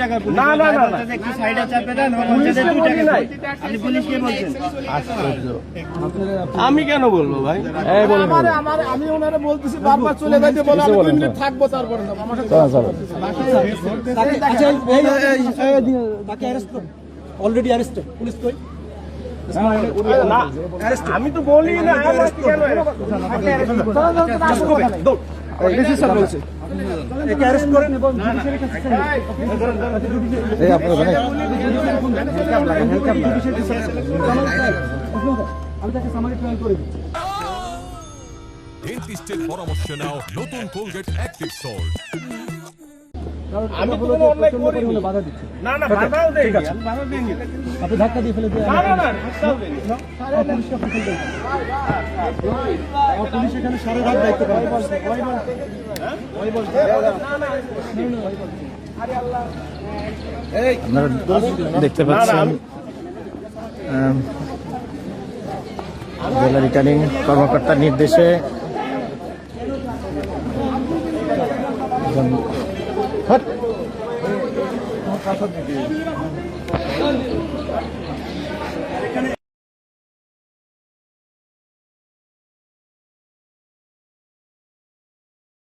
টাকা পুলিশ। না, না, না, না। বলছে যে একটু সাইডে চাপে দেন, ও বলছে যে 2 টাকা। আপনি পুলিশকে বলছেন? আমি কেন বলবো ভাই? আমি ওনারা বলতেছি বারবার চলে যাইতে বলে আমি 2 মিনিট থাকবো তারপরে যাব। আমার সাথে তাকে অ্যারেস্ট করুন, অলরেডি অ্যারেস্টেড, পুলিশ কই? না, আমি তো বলি না আমাকে কেন ডিসি স্যার বলছে একে অ্যারেস্ট করেন এবং জুডিশিয়ারি কাছে এই আপনারা জানেন আমি তাকে সামারি ট্রায়াল করে দিই। ডেন্টিস্টের পরামর্শ নাও নতুন কোলগেট অ্যাক্টিভ সল্ট। আমি তো কোনো অন্যায় করিনি। বাধা দিচ্ছে, না না, বাধাও দেইনি, আমি বাধা দেইনি। আপনি ধাক্কা দিয়ে ফেলে দিয়ে না না না, ধাক্কাও দেইনি। পুলিশকে আপনি ফেলবেন। পুলিশ এখানে সারা রাত দায়িত্ব পালন করছে। আপনারা দেখতে পাচ্ছেন জেলা রিটার্নিং কর্মকর্তার নির্দেশে